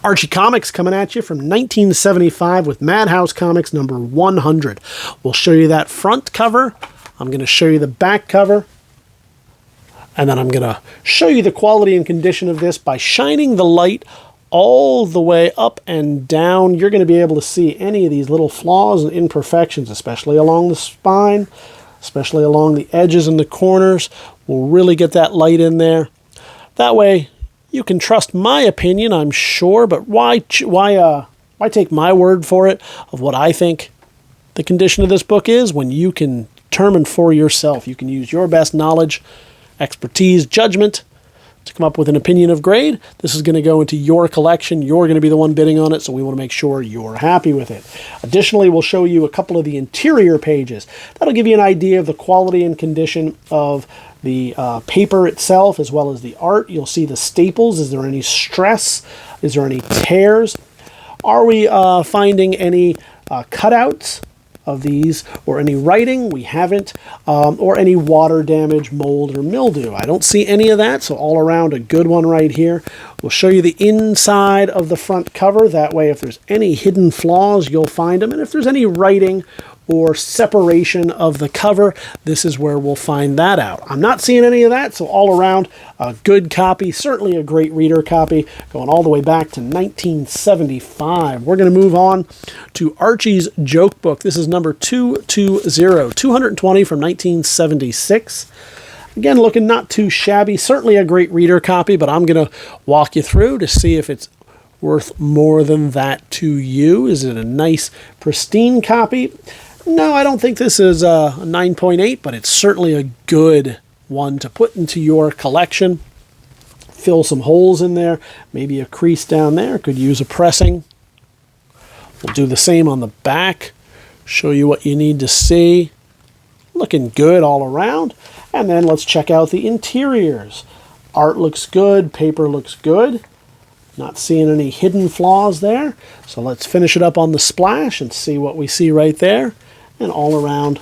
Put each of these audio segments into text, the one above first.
Archie Comics coming at you from 1975 with MadHouse Comics number 100. We'll show you that front cover. I'm going to show you the back cover. And then I'm going to show you the quality and condition of this by shining the light all the way up and down. You're going to be able to see any of these little flaws and imperfections, especially along the spine, especially along the edges and the corners. We'll really get that light in there. That way, you can trust my opinion, I'm sure, but why take my word for it of what I think the condition of this book is when you can determine for yourself? You can use your best knowledge, expertise, judgment to come up with an opinion of grade. This is going to go into your collection. You're going to be the one bidding on it, so we want to make sure you're happy with it. Additionally, we'll show you a couple of the interior pages. That'll give you an idea of the quality and condition of the paper itself, as well as the art. You'll see the staples. Is there any stress? Is there any tears? Are we finding any cutouts of these, or any writing? We haven't. Or any water damage, mold, or mildew. I don't see any of that, so all around a good one right here. We'll show you the inside of the front cover. That way, if there's any hidden flaws, you'll find them. And if there's any writing or separation of the cover, this is where we'll find that out. I'm not seeing any of that, so all around a good copy, certainly a great reader copy, going all the way back to 1975. We're going to move on to Archie's Joke Book. This is number 220, 220 from 1976. Again, looking not too shabby, certainly a great reader copy, but I'm going to walk you through to see if it's worth more than that to you. Is it a nice, pristine copy? No, I don't think this is a 9.8, but it's certainly a good one to put into your collection. Fill some holes in there, maybe a crease down there. Could use a pressing. We'll do the same on the back. Show you what you need to see. Looking good all around. And then let's check out the interiors. Art looks good. Paper looks good. Not seeing any hidden flaws there. So let's finish it up on the splash and see what we see right there. And all around,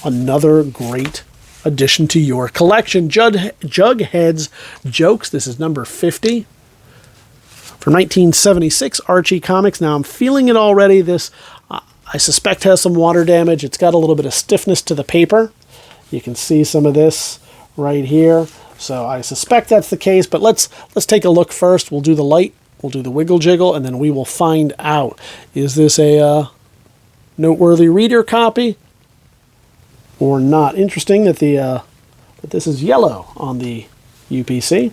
another great addition to your collection. Jughead's Jokes. This is number 50. From 1976, Archie Comics. Now I'm feeling it already. This, I suspect, has some water damage. It's got a little bit of stiffness to the paper. You can see some of this right here. So I suspect that's the case, but let's take a look first. We'll do the light, we'll do the wiggle jiggle, and then we will find out. Is this a noteworthy reader copy or not? Interesting that that this is yellow on the UPC.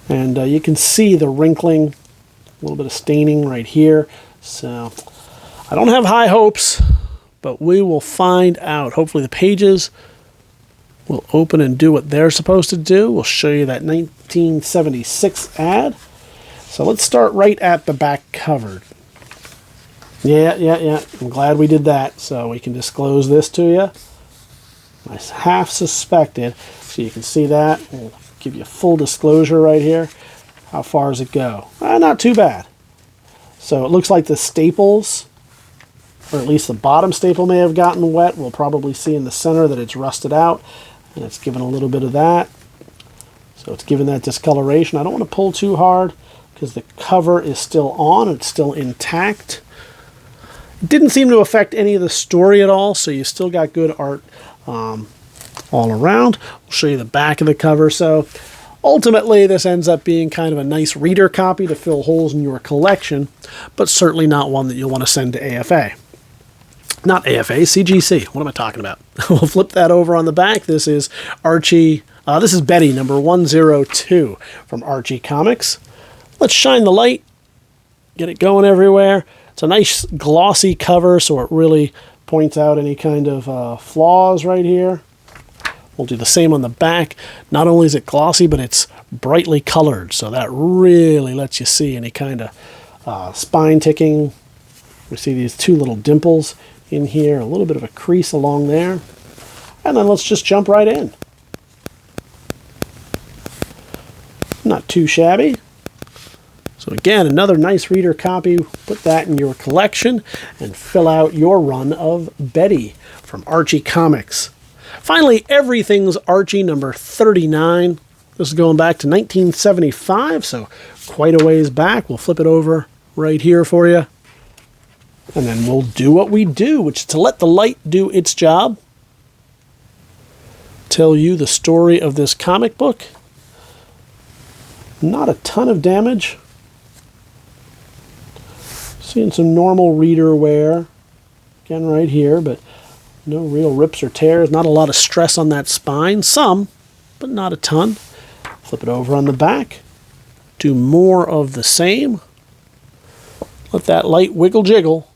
And you can see the wrinkling, a little bit of staining right here. So I don't have high hopes, but we will find out. Hopefully the pages will open and do what they're supposed to do. We'll show you that 1976 ad. So let's start right at the back cover. Yeah. I'm glad we did that, so we can disclose this to you. I half suspected, so you can see that. We'll give you full disclosure right here. How far does it go? Not too bad. So it looks like the staples, or at least the bottom staple may have gotten wet. We'll probably see in the center that it's rusted out, and it's given a little bit of that. So it's given that discoloration. I don't want to pull too hard because the cover is still on. It's still intact. It didn't seem to affect any of the story at all, so you still got good art all around. We'll show you the back of the cover. So ultimately, this ends up being kind of a nice reader copy to fill holes in your collection, but certainly not one that you'll want to send to AFA. Not AFA, CGC. What am I talking about? We'll flip that over on the back. This is Archie. This is Betty, number 102 from Archie Comics. Let's shine the light. Get it going everywhere. It's a nice glossy cover, so it really points out any kind of flaws right here. We'll do the same on the back. Not only is it glossy, but it's brightly colored, so that really lets you see any kind of spine ticking. We see these two little dimples in here, a little bit of a crease along there. And then let's just jump right in. Not too shabby. So again, another nice reader copy. Put that in your collection and fill out your run of Betty from Archie Comics. Finally, Everything's Archie, number 39. This is going back to 1975, so quite a ways back. We'll flip it over right here for you. And then we'll do what we do, which is to let the light do its job. Tell you the story of this comic book. Not a ton of damage. Seeing some normal reader wear. Again, right here, but no real rips or tears. Not a lot of stress on that spine. Some, but not a ton. Flip it over on the back. Do more of the same. Let that light wiggle jiggle.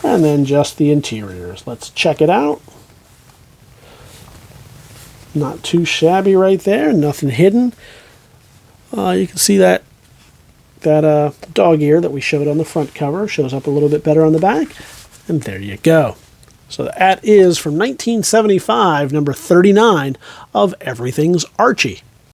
And then just the interiors. Let's check it out. Not too shabby right there. Nothing hidden. You can see that dog ear that we showed on the front cover shows up a little bit better on the back. And there you go. So that is from 1975, number 39 of Everything's Archie.